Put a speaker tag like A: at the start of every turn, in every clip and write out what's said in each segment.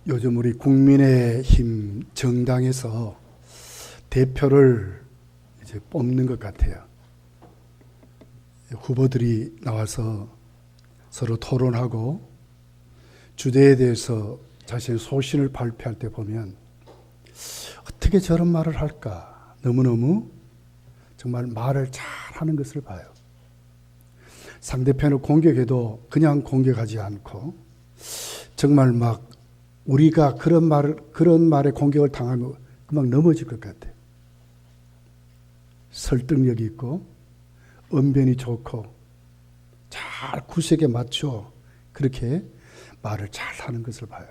A: 요즘 우리 국민의힘 정당에서 대표를 이제 뽑는 것 같아요. 후보들이 나와서 서로 토론하고 주제에 대해서 자신의 소신을 발표할 때 보면 어떻게 저런 말을 할까? 너무너무 정말 말을 잘하는 것을 봐요. 상대편을 공격해도 그냥 공격하지 않고 정말 막 우리가 그런 말에 공격을 당하면 금방 넘어질 것 같아요. 설득력이 있고 언변이 좋고 잘 구색에 맞춰 그렇게 말을 잘 하는 것을 봐요.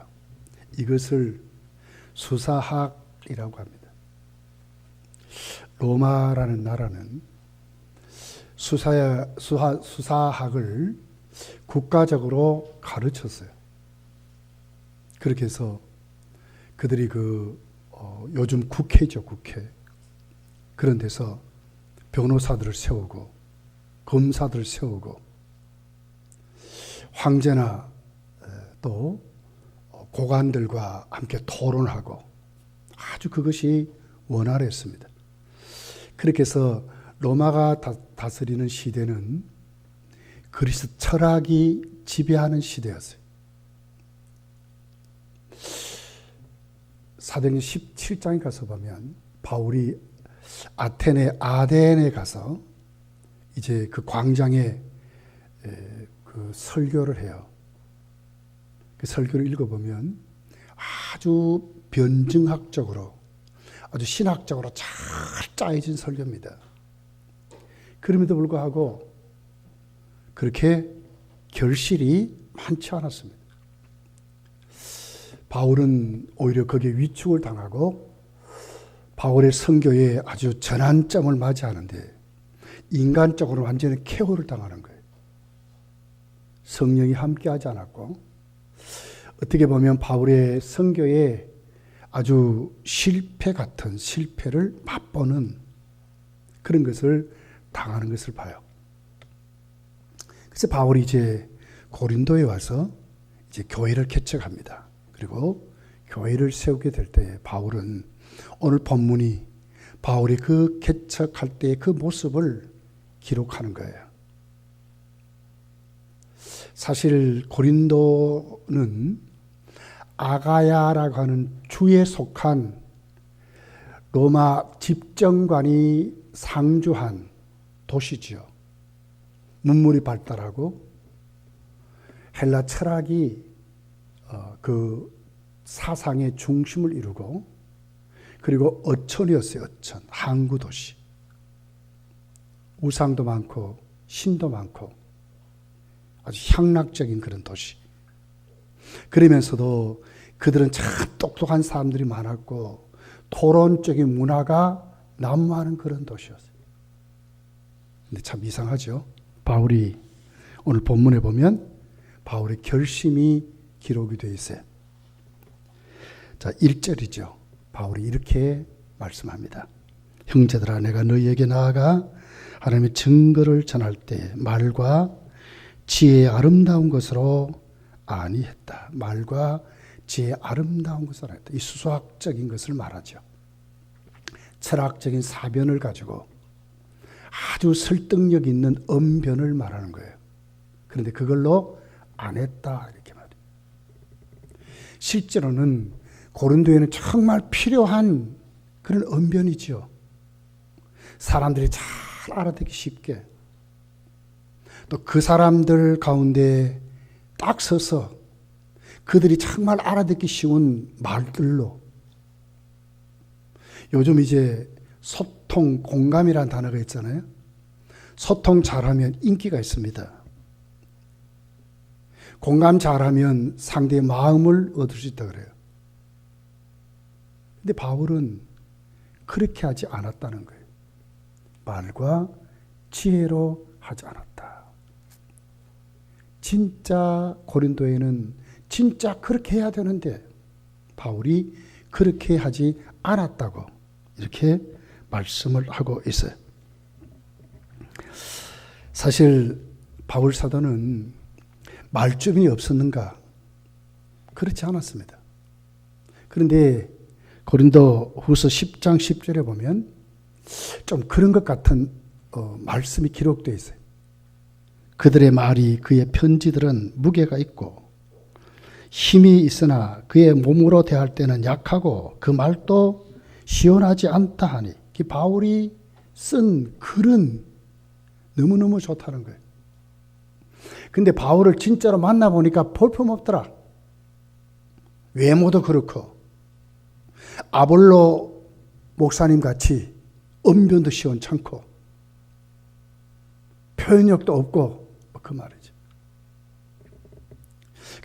A: 이것을 수사학이라고 합니다. 로마라는 나라는 수사학을 국가적으로 가르쳤어요. 그렇게 해서 그들이 요즘 국회죠, 국회. 그런 데서 변호사들을 세우고 검사들을 세우고 황제나 또 고관들과 함께 토론하고 아주 그것이 원활했습니다. 그렇게 해서 로마가 다스리는 시대는 그리스 철학이 지배하는 시대였어요. 사도행전 17장에 가서 보면 바울이 아덴에 가서 이제 그 광장에 그 설교를 해요. 그 설교를 읽어보면 아주 변증학적으로 아주 신학적으로 잘 짜여진 설교입니다. 그럼에도 불구하고 그렇게 결실이 많지 않았습니다. 바울은 오히려 거기에 위축을 당하고 바울의 선교에 아주 전환점을 맞이하는데 인간적으로 완전히 KO를 당하는 거예요. 성령이 함께하지 않았고 어떻게 보면 바울의 선교에 아주 실패 같은 실패를 맛보는 그런 것을 당하는 것을 봐요. 그래서 바울이 이제 고린도에 와서 이제 교회를 개척합니다. 그리고 교회를 세우게 될 때 바울은 오늘 본문이 바울이 그 개척할 때의 그 모습을 기록하는 거예요. 사실 고린도는 아가야라고 하는 주에 속한 로마 집정관이 상주한 도시지요. 문물이 발달하고 헬라 철학이 그 사상의 중심을 이루고 그리고 어촌이었어요. 어촌, 항구 도시. 우상도 많고 신도 많고 아주 향락적인 그런 도시. 그러면서도 그들은 참 똑똑한 사람들이 많았고 토론적인 문화가 난무하는 그런 도시였어요. 근데 참 이상하죠. 바울이 오늘 본문에 보면 바울의 결심이 기록이 되어 있어요. 자, 1절이죠. 바울이 이렇게 말씀합니다. 형제들아, 내가 너희에게 나아가 하나님의 증거를 전할 때 말과 지혜의 아름다운 것으로 아니했다. 말과 지혜의 아름다운 것을 아니했다. 이 수수학적인 것을 말하죠. 철학적인 사변을 가지고 아주 설득력 있는 언변을 말하는 거예요. 그런데 그걸로 안 했다 이렇게 말해요. 실제로는 고린도에는 정말 필요한 그런 언변이지요. 사람들이 잘 알아듣기 쉽게 또 그 사람들 가운데 딱 서서 그들이 정말 알아듣기 쉬운 말들로 요즘 이제 소통, 공감이라는 단어가 있잖아요. 소통 잘하면 인기가 있습니다. 공감 잘하면 상대의 마음을 얻을 수 있다 그래요. 근데 바울은 그렇게 하지 않았다는 거예요. 말과 지혜로 하지 않았다. 진짜 고린도에는 진짜 그렇게 해야 되는데 바울이 그렇게 하지 않았다고 이렇게 말씀을 하고 있어요. 사실 바울 사도는 말주변이 없었는가? 그렇지 않았습니다. 그런데 고린도 후서 10장 10절에 보면 좀 그런 것 같은 말씀이 기록되어 있어요. 그들의 말이 그의 편지들은 무게가 있고 힘이 있으나 그의 몸으로 대할 때는 약하고 그 말도 시원하지 않다 하니 바울이 쓴 글은 너무너무 좋다는 거예요. 근데 바울을 진짜로 만나보니까 볼품없더라. 외모도 그렇고 아볼로 목사님 같이 언변도 시원찮고 표현력도 없고 그 말이죠.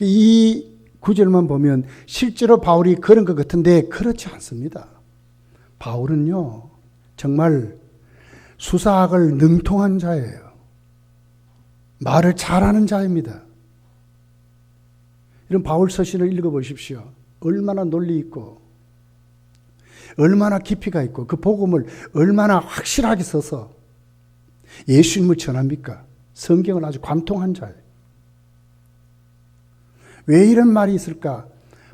A: 이 구절만 보면 실제로 바울이 그런 것 같은데 그렇지 않습니다. 바울은요 정말 수사학을 능통한 자예요. 말을 잘하는 자입니다. 이런 바울 서신을 읽어보십시오. 얼마나 논리 있고 얼마나 깊이가 있고 그 복음을 얼마나 확실하게 써서 예수님을 전합니까? 성경을 아주 관통한 자예요. 왜 이런 말이 있을까?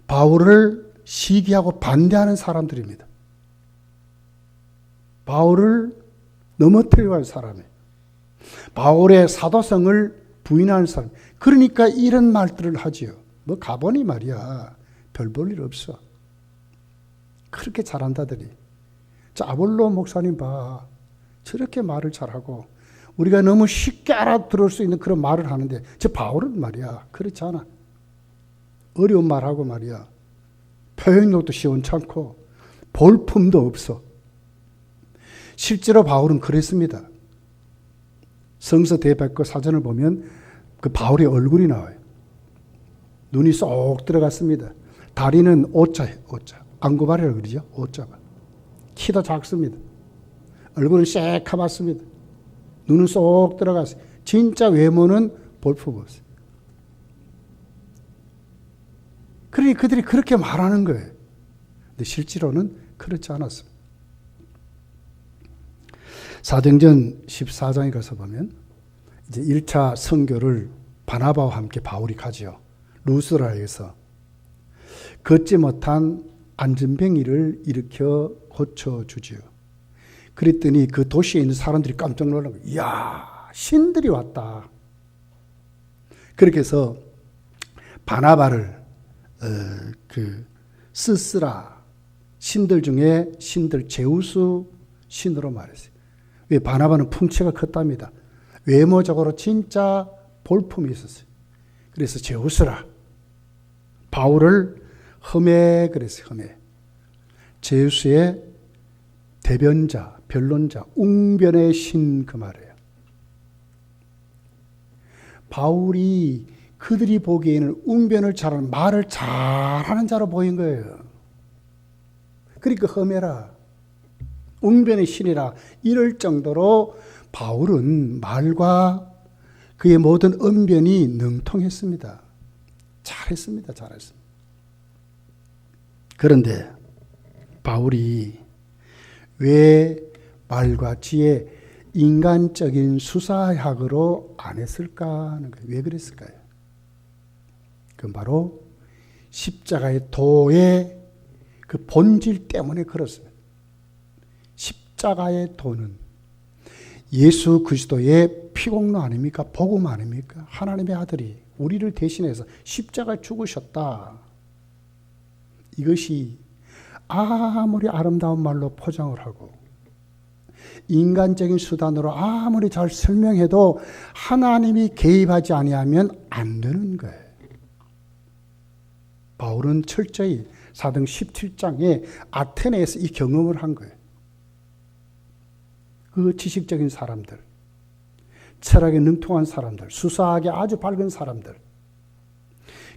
A: 바울을 시기하고 반대하는 사람들입니다. 바울을 넘어뜨리려 할 사람이에요. 바울의 사도성을 부인하는 사람. 그러니까 이런 말들을 하지요. 뭐 가보니 말이야. 별 볼 일 없어. 그렇게 잘한다더니. 자, 아볼로 목사님 봐. 저렇게 말을 잘하고 우리가 너무 쉽게 알아들을 수 있는 그런 말을 하는데 저 바울은 말이야. 그렇지 않아. 어려운 말하고 말이야. 표현력도 시원찮고 볼품도 없어. 실제로 바울은 그랬습니다. 성서 대백과 사전을 보면 그 바울의 얼굴이 나와요. 눈이 쏙 들어갔습니다. 다리는 오자예요. 오자. 안구발이라고 그러죠. 오자가. 키도 작습니다. 얼굴은 새카맣습니다. 눈은 쏙 들어갔어요. 진짜 외모는 볼품 없어요. 그러니 그들이 그렇게 말하는 거예요. 근데 실제로는 그렇지 않았습니다. 사도행전 14장에 가서 보면 이제 1차 선교를 바나바와 함께 바울이 가죠. 루스라에서 걷지 못한 안전병이를 일으켜 고쳐주지요. 그랬더니 그 도시에 있는 사람들이 깜짝 놀라고 이야 신들이 왔다. 그렇게 해서 바나바를 스스라 신들 중에 신들 제우스 신으로 말했어요. 왜 바나바는 풍채가 컸답니다. 외모적으로 진짜 볼품이 있었어요. 그래서 제우스라 바울을 흠에 그랬어요. 흠에 제우스의 대변자, 변론자, 웅변의 신 그 말이에요. 바울이 그들이 보기에는 웅변을 잘하는 말을 잘하는 자로 보인 거예요. 그러니까 흠해라. 웅변의 신이라 이럴 정도로 바울은 말과 그의 모든 언변이 능통했습니다. 잘했습니다. 잘했습니다. 그런데 바울이 왜 말과 지혜, 인간적인 수사학으로 안 했을까 하는 거예요. 왜 그랬을까요? 그건 바로 십자가의 도의 그 본질 때문에 그렇습니다. 십자가의 도는 예수 그리스도의 피공로 아닙니까? 복음 아닙니까? 하나님의 아들이 우리를 대신해서 십자가에 죽으셨다. 이것이 아무리 아름다운 말로 포장을 하고 인간적인 수단으로 아무리 잘 설명해도 하나님이 개입하지 아니하면 안 되는 거예요. 바울은 철저히 사도행 17장에 아테네에서 이 경험을 한 거예요. 그 지식적인 사람들, 철학에 능통한 사람들, 수사학에 아주 밝은 사람들,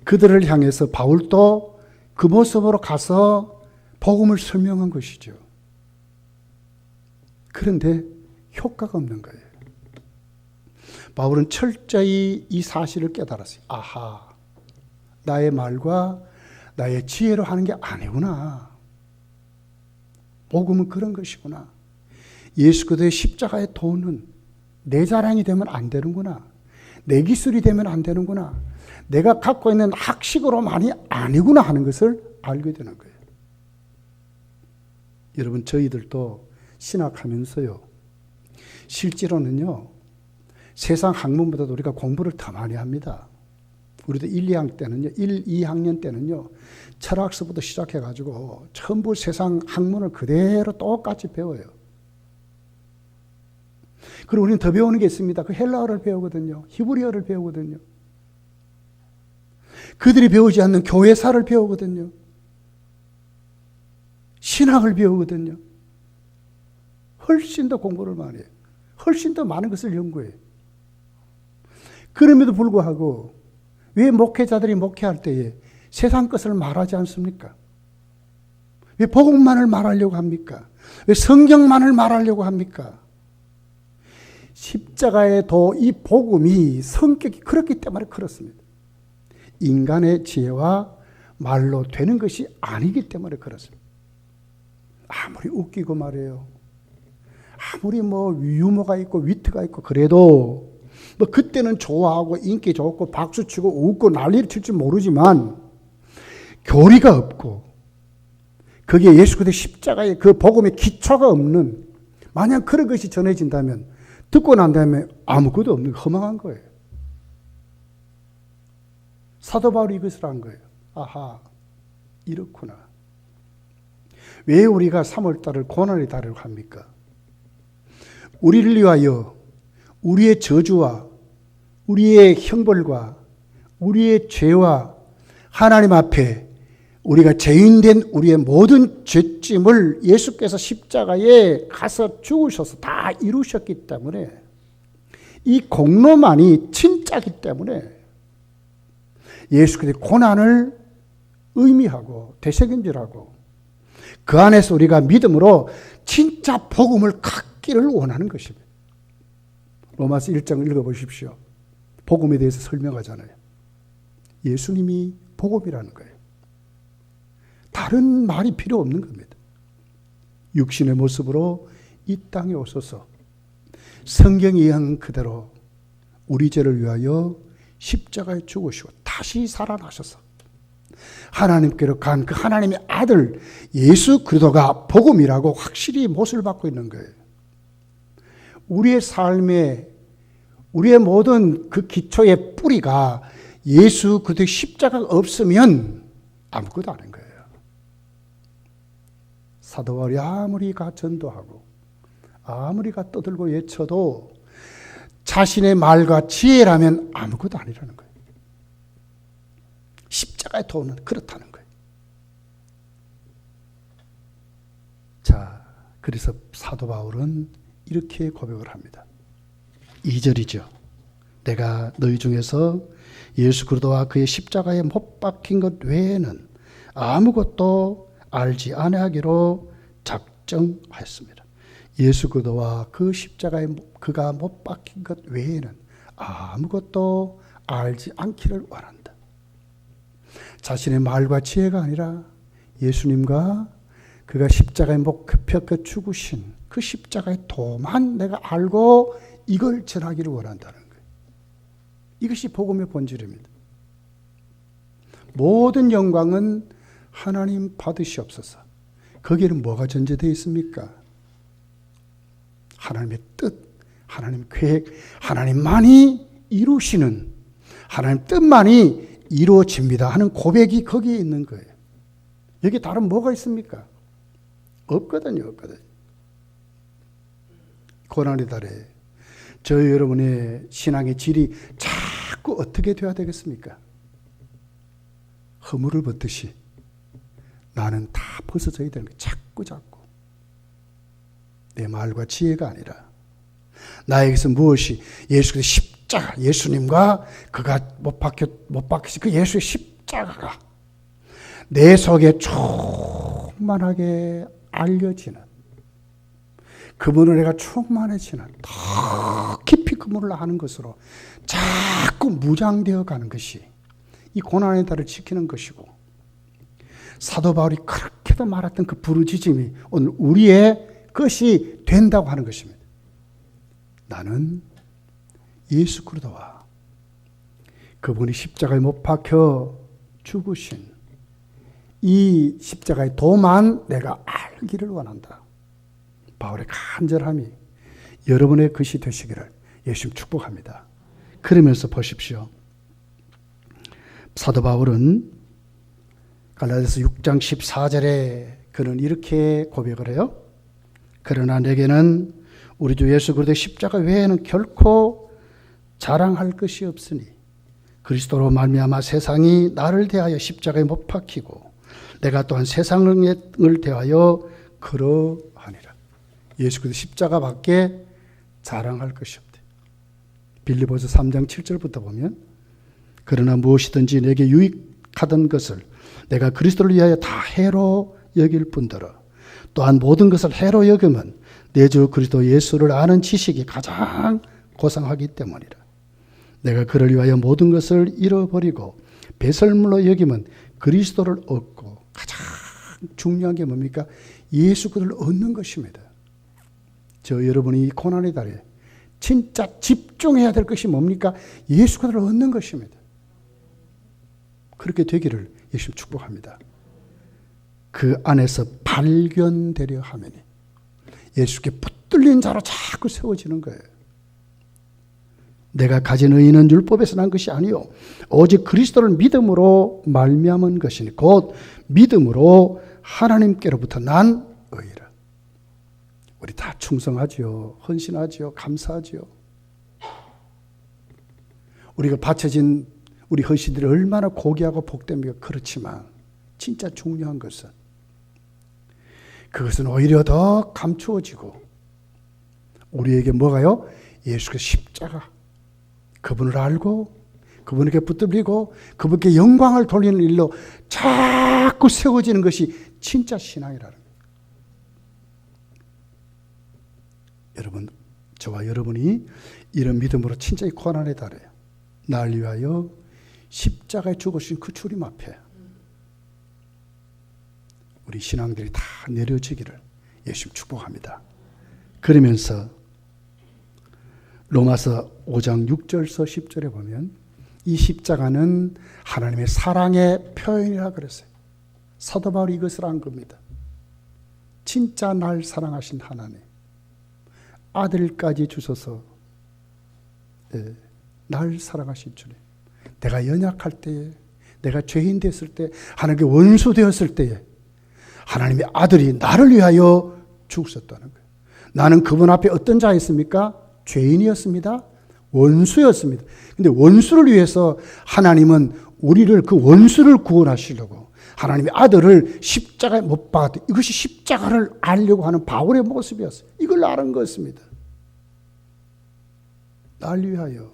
A: 그들을 향해서 바울도 그 모습으로 가서 복음을 설명한 것이죠. 그런데 효과가 없는 거예요. 바울은 철저히 이 사실을 깨달았어요. 아하, 나의 말과 나의 지혜로 하는 게 아니구나. 복음은 그런 것이구나. 예수 그리스도의 십자가의 도는 내 자랑이 되면 안 되는구나. 내 기술이 되면 안 되는구나. 내가 갖고 있는 학식으로만이 아니구나 하는 것을 알게 되는 거예요. 여러분, 저희들도 신학하면서요, 실제로는요, 세상 학문보다도 우리가 공부를 더 많이 합니다. 우리도 2학년 때는요, 철학서부터 시작해가지고 전부 세상 학문을 그대로 똑같이 배워요. 그리고 우리는 더 배우는 게 있습니다. 그 헬라어를 배우거든요. 히브리어를 배우거든요. 그들이 배우지 않는 교회사를 배우거든요. 신학을 배우거든요. 훨씬 더 공부를 많이 해요. 훨씬 더 많은 것을 연구해요. 그럼에도 불구하고 왜 목회자들이 목회할 때에 세상 것을 말하지 않습니까? 왜 복음만을 말하려고 합니까? 왜 성경만을 말하려고 합니까? 십자가의 이 복음이 성격이 그렇기 때문에 그렇습니다. 인간의 지혜와 말로 되는 것이 아니기 때문에 그렇습니다. 아무리 웃기고 말해요. 아무리 유머가 있고 위트가 있고 그래도 그때는 좋아하고 인기 좋고 박수치고 웃고 난리를 칠지 모르지만 교리가 없고 거기에 예수 그리스도의 십자가의 그 복음의 기초가 없는, 만약 그런 것이 전해진다면 듣고 난 다음에 아무것도 없는 허망한 거예요. 사도 바울이 이것을 한 거예요. 아하, 이렇구나. 왜 우리가 3월달을 고난의 달이라고 합니까? 우리를 위하여 우리의 저주와 우리의 형벌과 우리의 죄와 하나님 앞에 우리가 죄인된 우리의 모든 죄짐을 예수께서 십자가에 가서 죽으셔서 다 이루셨기 때문에, 이 공로만이 진짜기 때문에 예수께서의 고난을 의미하고 되새김질하고 그 안에서 우리가 믿음으로 진짜 복음을 갖기를 원하는 것입니다. 로마서 1장 읽어보십시오. 복음에 대해서 설명하잖아요. 예수님이 복음이라는 거예요. 다른 말이 필요 없는 겁니다. 육신의 모습으로 이 땅에 오셔서 성경이 이야기한 그대로 우리 죄를 위하여 십자가에 죽으시고 다시 살아나셔서 하나님께로 간 그 하나님의 아들 예수 그리스도가 복음이라고 확실히 못을 받고 있는 거예요. 우리의 삶에 우리의 모든 그 기초의 뿌리가 예수 그리스도의 십자가가 없으면 아무것도 아닌 거예요. 사도 바울이 아무리가 전도하고 아무리가 떠들고 외쳐도 자신의 말과 지혜라면 아무것도 아니라는 거예요. 십자가의 도는 그렇다는 거예요. 자, 그래서 사도 바울은 이렇게 고백을 합니다. 2절이죠. 내가 너희 중에서 예수 그리스도와 그의 십자가에 못 박힌 것 외에는 아무것도 알지 아니하기로 작정하였습니다. 예수 그리스도와 그 십자가에 그가 못 박힌 것 외에는 아무것도 알지 않기를 원한다. 자신의 말과 지혜가 아니라 예수님과 그가 십자가에 못 박혀 죽으신 그 십자가의 도만 내가 알고 이걸 전하기를 원한다는 거예요. 이것이 복음의 본질입니다. 모든 영광은 하나님 받으시옵소서. 거기에는 뭐가 전제되어 있습니까? 하나님의 뜻, 하나님 계획, 하나님만이 이루시는, 하나님 뜻만이 이루어집니다 하는 고백이 거기에 있는 거예요. 여기 다른 뭐가 있습니까? 없거든요. 없거든요. 고난의 달에 저희 여러분의 신앙의 질이 자꾸 어떻게 돼야 되겠습니까? 허물을 벗듯이 나는 다 벗어져야 되는 거예요. 자꾸 내 말과 지혜가 아니라 나에게서 무엇이 예수의 십자가, 예수님과 그가 못 박히신 그 예수의 십자가가 내 속에 충만하게 알려지는, 그분을 내가 충만해지는, 더 깊이 그분을 아는 것으로 자꾸 무장되어 가는 것이 이 고난의 달을 지키는 것이고, 사도 바울이 그렇게도 말했던 그 부르짖음이 오늘 우리의 것이 된다고 하는 것입니다. 나는 예수 그리스도와 그분이 십자가에 못 박혀 죽으신 이 십자가의 도만 내가 살기를 원한다. 바울의 간절함이 여러분의 것이 되시기를 예수님 축복합니다. 그러면서 보십시오. 사도 바울은 갈라디아서 6장 14절에 그는 이렇게 고백을 해요. 그러나 내게는 우리 주 예수 그리스도의 십자가 외에는 결코 자랑할 것이 없으니 그리스도로 말미암아 세상이 나를 대하여 십자가에 못 박히고 내가 또한 세상을 대하여 그러하니라. 예수 그리스도 십자가밖에 자랑할 것이 없대. 빌립보서 3장 7절부터 보면 그러나 무엇이든지 내게 유익하던 것을 내가 그리스도를 위하여 다 해로 여길 뿐더러 또한 모든 것을 해로 여기면 내 주 그리스도 예수를 아는 지식이 가장 고상하기 때문이라. 내가 그를 위하여 모든 것을 잃어버리고 배설물로 여기면 그리스도를 얻고 가장 중요한 게 뭡니까? 예수 그리스도를 얻는 것입니다. 저 여러분이 이 고난의 달에 진짜 집중해야 될 것이 뭡니까? 예수 그리스도를 얻는 것입니다. 그렇게 되기를 예수님 축복합니다. 그 안에서 발견되려 하매니 예수께 붙들린 자로 자꾸 세워지는 거예요. 내가 가진 의의는 율법에서 난 것이 아니요 오직 그리스도를 믿음으로 말미암은 것이니 곧 믿음으로 하나님께로부터 난 의라. 우리 다 충성하지요. 헌신하지요. 감사하지요. 우리가 바쳐진 우리 헌신들이 얼마나 고귀하고 복됩니까? 그렇지만 진짜 중요한 것은 그것은 오히려 더 감추어지고 우리에게 뭐가요? 예수의 십자가 그분을 알고 그분에게 붙들리고 그분께 영광을 돌리는 일로 자꾸 세워지는 것이 진짜 신앙이라는 거예요. 여러분, 저와 여러분이 이런 믿음으로 진짜 이 고난의 달에 날 위하여 십자가에 죽으신 그 주님 앞에 우리 신앙들이 다 내려지기를 예수님 축복합니다. 그러면서 로마서 5장 6절서 10절에 보면 이 십자가는 하나님의 사랑의 표현이라 그랬어요. 사도 바울이 이것을 한 겁니다. 진짜 날 사랑하신 하나님, 아들까지 주셔서 날 사랑하신 주님. 내가 연약할 때에, 내가 죄인 됐을 때, 하나님께 원수 되었을 때에 하나님의 아들이 나를 위하여 죽으셨다는 거예요. 나는 그분 앞에 어떤 자였습니까? 죄인이었습니다. 원수였습니다. 근데 원수를 위해서 하나님은 우리를 그 원수를 구원하시려고 하나님의 아들을 십자가에 못 박았다. 이것이 십자가를 알려고 하는 바울의 모습이었어요. 이걸 아는 것입니다. 날 위하여.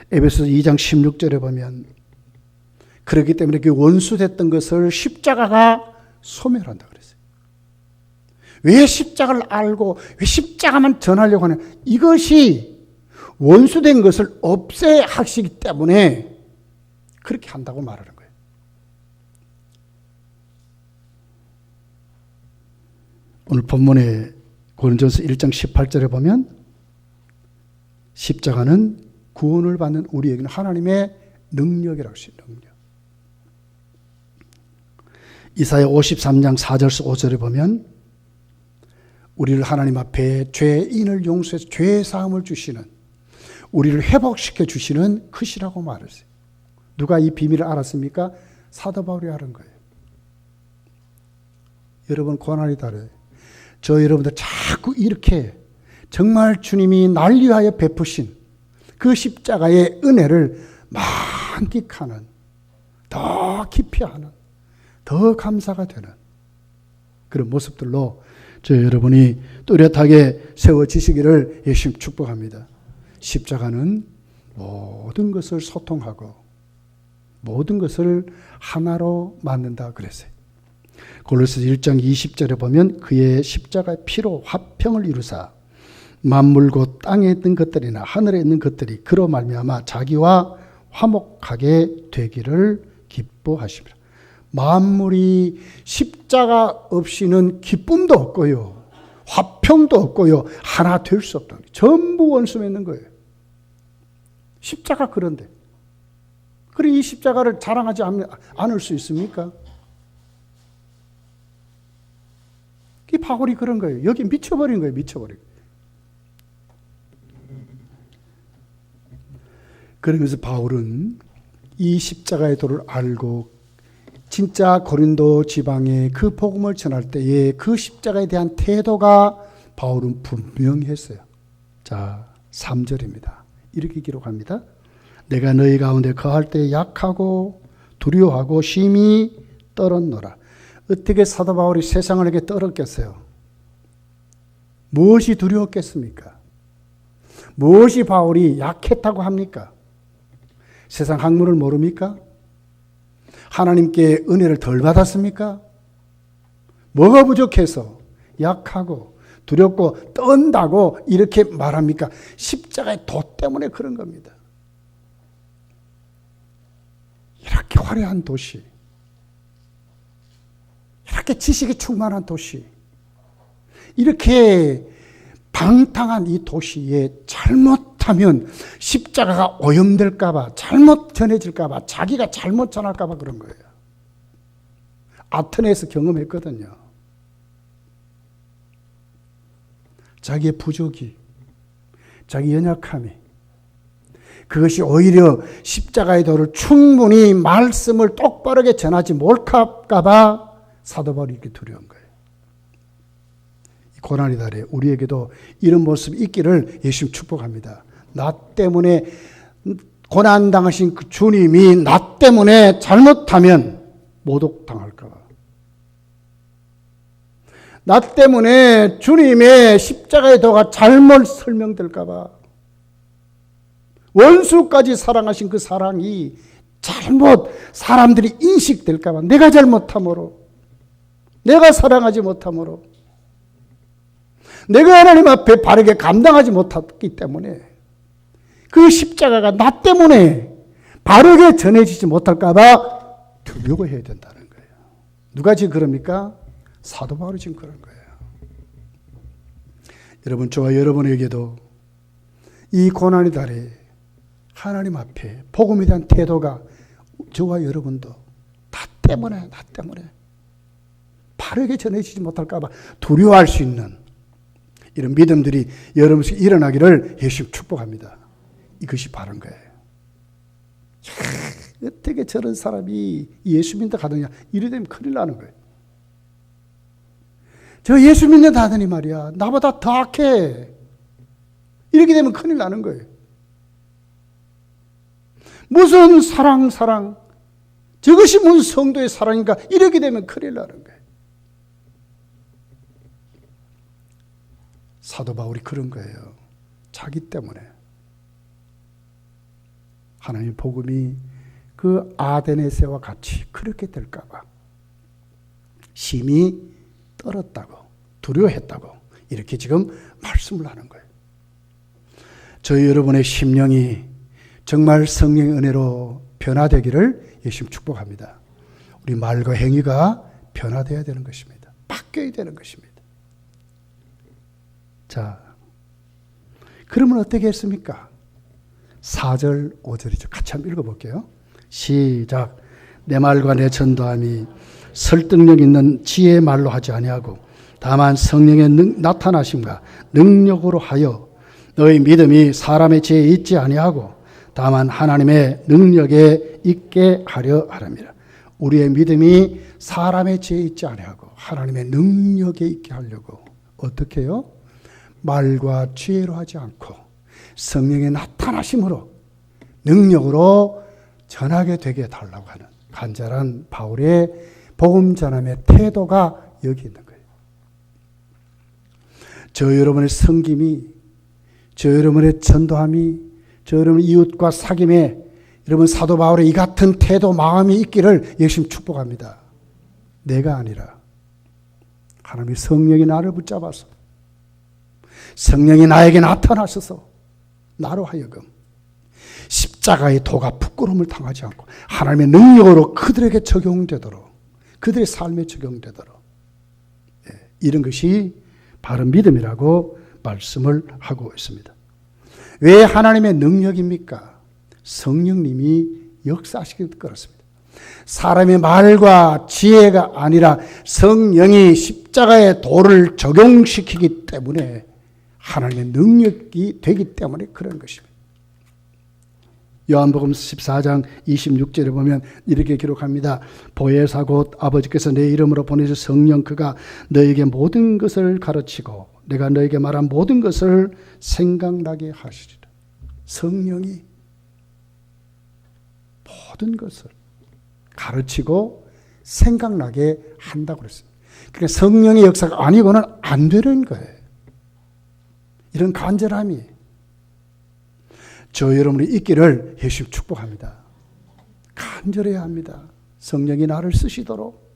A: 에베소서 2장 16절에 보면 그렇기 때문에 그 원수됐던 것을 십자가가 소멸한다 그랬어요. 왜 십자가를 알고 왜 십자가만 전하려고 하냐? 이것이 원수된 것을 없애야 하시기 때문에 그렇게 한다고 말하는 거예요. 오늘 본문에 고린도전서 1장 18절에 보면 십자가는 구원을 받는 우리에게는 하나님의 능력이라고 했어요. 능력. 이사야 53장 4절에서 5절에 보면 우리를 하나님 앞에 죄인을 용서해서 죄 사함을 주시는 우리를 회복시켜 주시는 크시라고 말했어요. 누가 이 비밀을 알았습니까? 사도 바울이 알은 거예요. 여러분 고난의 달에 저 여러분들 자꾸 이렇게 정말 주님이 날 위하여 베푸신 그 십자가의 은혜를 만끽하는, 더 깊이 하는, 더 감사가 되는 그런 모습들로 저 여러분이 또렷하게 세워지시기를 예수님 축복합니다. 십자가는 모든 것을 소통하고 모든 것을 하나로 만든다 그랬어요. 골로새서 1장 20절에 보면 그의 십자가의 피로 화평을 이루사 만물 곧 땅에 있는 것들이나 하늘에 있는 것들이 그로 말미암아 자기와 화목하게 되기를 기뻐하십니다. 만물이 십자가 없이는 기쁨도 없고요, 화평도 없고요, 하나 될 수 없다. 전부 원수 맺는 거예요. 십자가 그런데 그래 이 십자가를 자랑하지 않을 수 있습니까? 이 바울이 그런 거예요. 여기 미쳐버린 거예요. 미쳐버린 거예요. 그러면서 바울은 이 십자가의 도를 알고 진짜 고린도 지방에 그 복음을 전할 때에 그 십자가에 대한 태도가 바울은 분명했어요. 자, 3절입니다. 이렇게 기록합니다. 내가 너희 가운데 거할 때 약하고 두려워하고 심히 떨었노라. 어떻게 사도 바울이 세상을 이렇게 떨었겠어요? 무엇이 두려웠겠습니까? 무엇이 바울이 약했다고 합니까? 세상 학문을 모릅니까? 하나님께 은혜를 덜 받았습니까? 뭐가 부족해서 약하고 두렵고 떤다고 이렇게 말합니까? 십자가의 도 때문에 그런 겁니다. 이렇게 화려한 도시, 이렇게 지식이 충만한 도시, 이렇게 방탕한 이 도시에 잘못하면 십자가가 오염될까봐, 잘못 전해질까봐, 자기가 잘못 전할까봐 그런 거예요. 아테네에서 경험했거든요. 자기의 부족이, 자기 연약함이, 그것이 오히려 십자가의 도를 충분히 말씀을 똑바르게 전하지 못할까봐 사도 바울이 이렇게 두려운 거예요. 고난의 달에 우리에게도 이런 모습이 있기를 예수님 축복합니다. 나 때문에 고난당하신 그 주님이 나 때문에 잘못하면 모독당할까 봐, 나 때문에 주님의 십자가의 도가 잘못 설명될까 봐, 원수까지 사랑하신 그 사랑이 잘못 사람들이 인식될까 봐, 내가 잘못함으로, 내가 사랑하지 못함으로, 내가 하나님 앞에 바르게 감당하지 못했기 때문에 그 십자가가 나 때문에 바르게 전해지지 못할까 봐 두려워해야 된다는 거예요. 누가 지금 그럽니까? 사도 바울이 지금 그런 거예요. 여러분, 저와 여러분에게도 이 고난의 달에 하나님 앞에 복음에 대한 태도가 저와 여러분도 나 때문에 바르게 전해지지 못할까 봐 두려워할 수 있는 이런 믿음들이 여러분에게 일어나기를 예수님 축복합니다. 이것이 바른 거예요. 어떻게 저런 사람이 예수 믿는다 하더냐, 이래 되면 큰일 나는 거예요. 저 예수 믿는다 하더니 말이야, 나보다 더 악해. 이렇게 되면 큰일 나는 거예요. 무슨 사랑, 저것이 무슨 성도의 사랑인가, 이렇게 되면 큰일 나는 거예요. 사도 바울이 그런 거예요. 자기 때문에 하나님의 복음이 그 아데네세와 같이 그렇게 될까 봐 심히 떨었다고, 두려워했다고 이렇게 지금 말씀을 하는 거예요. 저희 여러분의 심령이 정말 성령의 은혜로 변화되기를 예수님 축복합니다. 우리 말과 행위가 변화되어야 되는 것입니다. 바뀌어야 되는 것입니다. 자, 그러면 어떻게 했습니까? 4절, 5절이죠. 같이 한번 읽어볼게요. 시작. 내 말과 내 전도함이 설득력 있는 지혜의 말로 하지 아니하고 다만 성령의 나타나심과 능력으로 하여 너희 믿음이 사람의 지혜에 있지 아니하고 다만 하나님의 능력에 있게 하려 함이라. 우리의 믿음이 사람의 지혜에 있지 아니하고 하나님의 능력에 있게 하려고 어떻게 해요? 말과 지혜로 하지 않고 성령의 나타나심으로 능력으로 전하게 되게 해달라고 하는 간절한 바울의 복음 전함의 태도가 여기 있는 거예요. 저 여러분의 섬김이, 저 여러분의 전도함이, 저 여러분의 이웃과 사귐에 여러분 사도 바울의 이 같은 태도, 마음이 있기를 예수님 축복합니다. 내가 아니라 하나님의 성령이 나를 붙잡아서 성령이 나에게 나타나셔서 나로 하여금 십자가의 도가 부끄러움을 당하지 않고 하나님의 능력으로 그들에게 적용되도록, 그들의 삶에 적용되도록, 이런 것이 바른 믿음이라고 말씀을 하고 있습니다. 왜 하나님의 능력입니까? 성령님이 역사하시기 그렇습니다. 사람의 말과 지혜가 아니라 성령이 십자가의 도를 적용시키기 때문에 하나님의 능력이 되기 때문에 그런 것입니다. 요한복음 14장 26절에 보면 이렇게 기록합니다. 보혜사 곧 아버지께서 내 이름으로 보내신 성령 그가 너에게 모든 것을 가르치고 내가 너에게 말한 모든 것을 생각나게 하시리라. 성령이 모든 것을 가르치고 생각나게 한다고 그랬습니다. 그러니까 성령의 역사가 아니고는 안 되는 거예요. 이런 간절함이 저 여러분이 있기를 예수님 축복합니다. 간절해야 합니다. 성령이 나를 쓰시도록,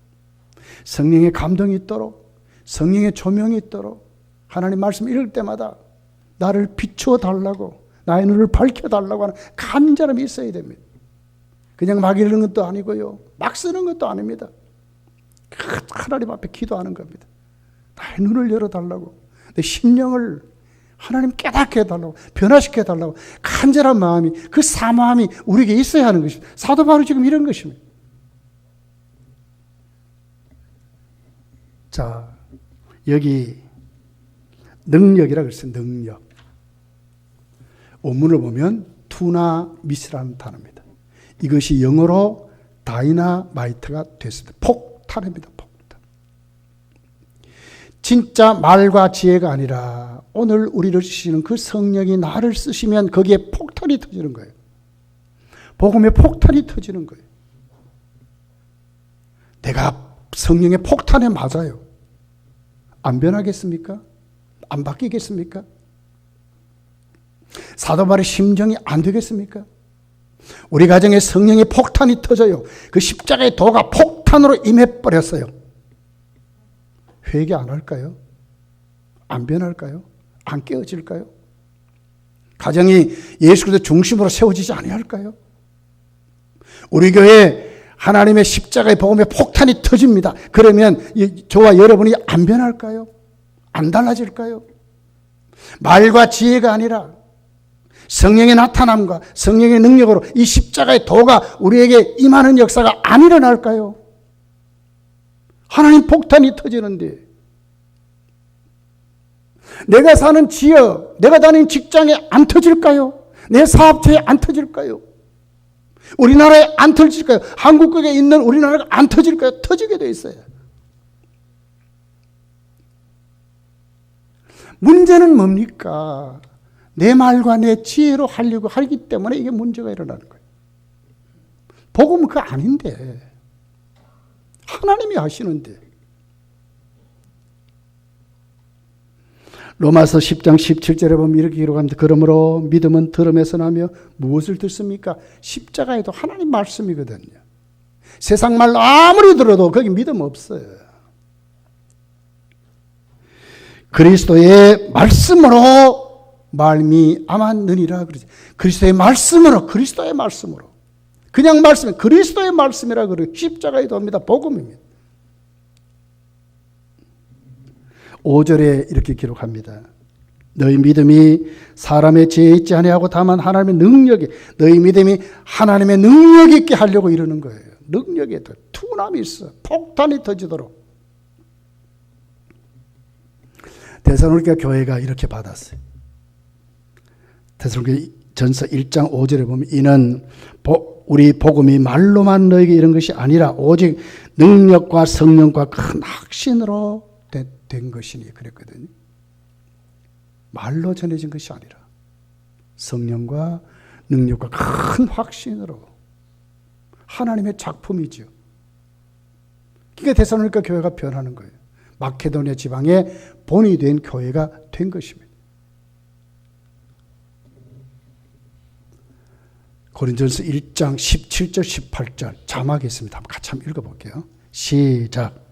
A: 성령의 감동이 있도록, 성령의 조명이 있도록 하나님 말씀 읽을 때마다 나를 비추어 달라고, 나의 눈을 밝혀 달라고 하는 간절함이 있어야 됩니다. 그냥 막 읽는 것도 아니고요, 막 쓰는 것도 아닙니다. 하나님 앞에 기도하는 겁니다. 나의 눈을 열어달라고, 내 심령을 하나님 깨닫게 해달라고, 변화시켜 달라고 간절한 마음이, 그 사모함이 우리에게 있어야 하는 것입니다. 사도 바울이 지금 이런 것입니다. 자, 여기 능력이라고 했어요. 능력. 원문을 보면 투나미스라는 단어입니다. 이것이 영어로 다이나마이트가 됐습니다. 폭탄입니다. 폭탄. 진짜 말과 지혜가 아니라 오늘 우리를 쓰시는 그 성령이 나를 쓰시면 거기에 폭탄이 터지는 거예요. 복음의 폭탄이 터지는 거예요. 내가 성령의 폭탄에 맞아요. 안 변하겠습니까? 안 바뀌겠습니까? 사도 바울의 심정이 안 되겠습니까? 우리 가정에 성령의 폭탄이 터져요. 그 십자가의 도가 폭탄으로 임해버렸어요. 회개 안 할까요? 안 변할까요? 안 깨어질까요? 가정이 예수 그리스도 중심으로 세워지지 아니할까요? 우리 교회 하나님의 십자가의 복음의 폭탄이 터집니다. 그러면 저와 여러분이 안 변할까요? 안 달라질까요? 말과 지혜가 아니라 성령의 나타남과 성령의 능력으로 이 십자가의 도가 우리에게 임하는 역사가 안 일어날까요? 하나님 폭탄이 터지는데 내가 사는 지역, 내가 다니는 직장에 안 터질까요? 내 사업체에 안 터질까요? 우리나라에 안 터질까요? 한국에 있는 우리나라가 안 터질까요? 터지게 돼 있어요. 문제는 뭡니까? 내 말과 내 지혜로 하려고 하기 때문에 이게 문제가 일어나는 거예요. 복음은 그거 아닌데 하나님이 하시는데. 로마서 10장 17절에 보면 이렇게 기록합니다. 그러므로 믿음은 들음에서 나며 무엇을 듣습니까? 십자가에도 하나님 말씀이거든요. 세상 말 아무리 들어도 거기 믿음 없어요. 그리스도의 말씀으로 말미암았느니라 그러지. 그리스도의 말씀으로, 그리스도의 말씀으로. 그냥 말씀이 그리스도의 말씀이라 그래요. 십자가의 도입니다. 복음입니다. 5절에 이렇게 기록합니다. 너희 믿음이 사람의 지혜에 있지 아니하고 다만 하나님의 능력에, 너희 믿음이 하나님의 능력 있게 하려고 이러는 거예요. 능력에 더 투남이 있어. 폭탄이 터지도록. 데살로니가 교회가 이렇게 받았어요. 데살로니가 전서 1장 5절에 보면 이는 우리 복음이 말로만 너에게 이런 것이 아니라 오직 능력과 성령과 큰 확신으로 된 것이니 그랬거든요. 말로 전해진 것이 아니라 성령과 능력과 큰 확신으로 하나님의 작품이죠. 그러니까 데살로니가 교회가 변하는 거예요. 마케도니아 지방의 본이 된 교회가 된 것입니다. 고린도전서 1장 17절 18절 자막이 있습니다. 한번 같이 한번 읽어볼게요. 시작.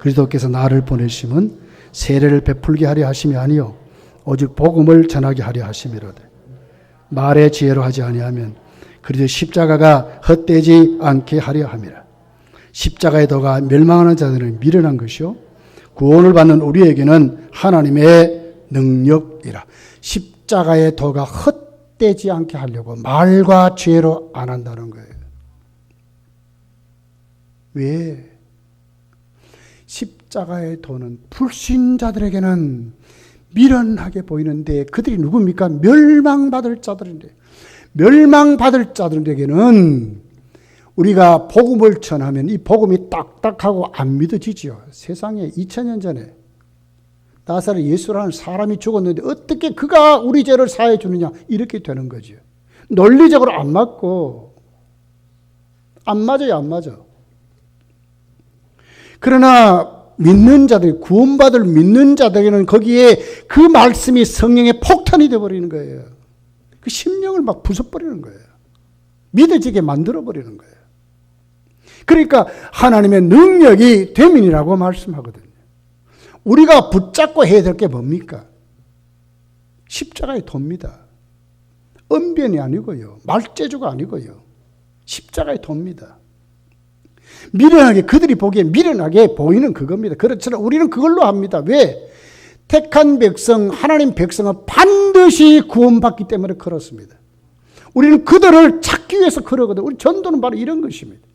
A: 그리스도께서 나를 보내심은 세례를 베풀게 하려 하심이 아니요 오직 복음을 전하게 하려 하심이로되 말의 지혜로 하지 아니하면 그리스도의 십자가가 헛되지 않게 하려 함이라. 십자가의 도가 멸망하는 자들은 미련한 것이요 구원을 받는 우리에게는 하나님의 능력이라. 십자가의 도가 헛되지 않게 하려고 말과 지혜로 안 한다는 거예요. 왜? 십자가의 도는 불신자들에게는 미련하게 보이는데 그들이 누굽니까? 멸망받을 자들인데, 멸망받을 자들에게는 우리가 복음을 전하면 이 복음이 딱딱하고 안 믿어지지요. 세상에 2000년 전에 나사렛 예수라는 사람이 죽었는데 어떻게 그가 우리 죄를 사해 주느냐, 이렇게 되는 거죠. 논리적으로 안 맞고, 안 맞아요, 안 맞아. 그러나 믿는 자들, 구원받을 믿는 자들에게는 거기에 그 말씀이 성령의 폭탄이 되어버리는 거예요. 그 심령을 막 부숴버리는 거예요. 믿어지게 만들어버리는 거예요. 그러니까 하나님의 능력이 되민이라고 말씀하거든요. 우리가 붙잡고 해야 될 게 뭡니까? 십자가의 도입니다. 언변이 아니고요. 말재주가 아니고요. 십자가의 도입니다. 미련하게, 그들이 보기에 미련하게 보이는 그겁니다. 그렇지만 우리는 그걸로 합니다. 왜? 택한 백성, 하나님 백성은 반드시 구원받기 때문에 그렇습니다. 우리는 그들을 찾기 위해서 그러거든요. 우리 전도는 바로 이런 것입니다.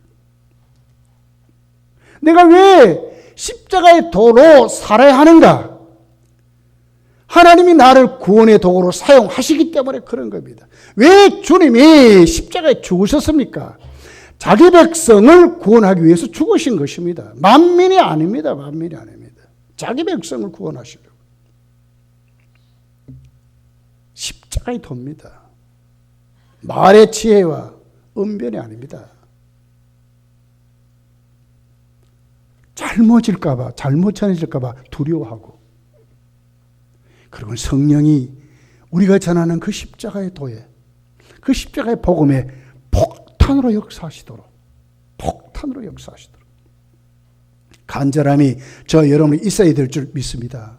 A: 내가 왜 십자가의 도로 살아야 하는가? 하나님이 나를 구원의 도구로 사용하시기 때문에 그런 겁니다. 왜 주님이 십자가에 죽으셨습니까? 자기 백성을 구원하기 위해서 죽으신 것입니다. 만민이 아닙니다. 만민이 아닙니다. 자기 백성을 구원하시려고. 십자가의 도입니다. 말의 지혜와 언변이 아닙니다. 잘못일까봐, 잘못 전해질까봐 두려워하고, 그리고 성령이 우리가 전하는 그 십자가의 도에, 그 십자가의 복음에 폭탄으로 역사하시도록, 폭탄으로 역사하시도록 간절함이 저 여러분이 있어야 될 줄 믿습니다.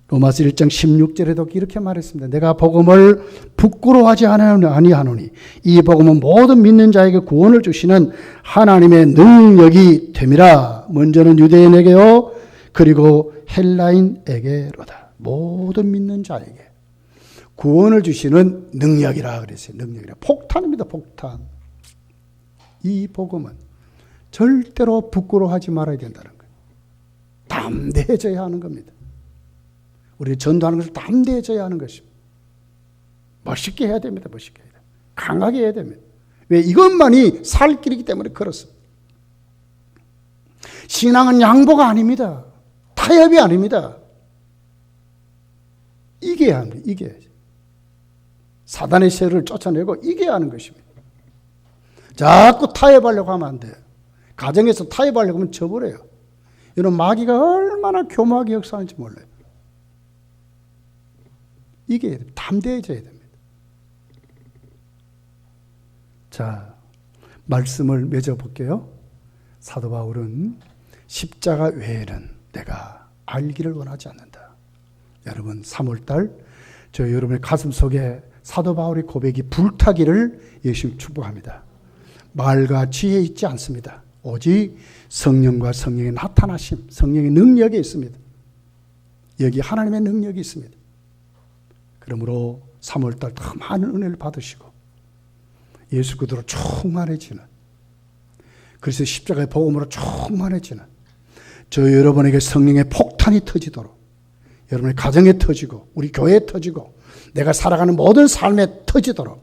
A: 로마서 1장 16절에도 이렇게 말했습니다. 내가 복음을 부끄러워하지 아니하노니 이 복음은 모든 믿는 자에게 구원을 주시는 하나님의 능력이 됨이라. 먼저는 유대인에게요, 그리고 헬라인에게로다. 모든 믿는 자에게 구원을 주시는 능력이라 그랬어요. 능력이라. 폭탄입니다. 폭탄. 이 복음은 절대로 부끄러워하지 말아야 된다는 거예요. 담대해져야 하는 겁니다. 우리 전도하는 것을 담대해져야 하는 것입니다. 멋있게 해야 됩니다. 멋있게 해야 됩니다. 강하게 해야 됩니다. 왜? 이것만이 살 길이기 때문에 그렇습니다. 신앙은 양보가 아닙니다. 타협이 아닙니다. 이겨야 합니다. 이겨야지. 사단의 세를 쫓아내고 이겨야 하는 것입니다. 자꾸 타협하려고 하면 안 돼요. 가정에서 타협하려고 하면 져버려요. 이런 마귀가 얼마나 교묘하게 역사하는지 몰라요. 이게 담대해져야 됩니다. 자, 말씀을 맺어볼게요. 사도 바울은 십자가 외에는 내가 알기를 원하지 않는다. 여러분, 3월달 저 여러분의 가슴 속에 사도 바울의 고백이 불타기를 예수님 축복합니다. 말과 지혜 있지 않습니다. 오직 성령과 성령의 나타나심, 성령의 능력이 있습니다. 여기 하나님의 능력이 있습니다. 그러므로 3월달 더 많은 은혜를 받으시고 예수 그리스도로 충만해지는, 그래서 십자가의 복음으로 충만해지는 저 여러분에게 성령의 폭탄이 터지도록, 여러분의 가정에 터지고 우리 교회에 터지고 내가 살아가는 모든 삶에 터지도록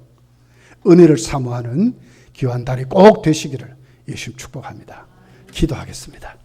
A: 은혜를 사모하는 귀한 달이 꼭 되시기를 예수님 축복합니다. 기도하겠습니다.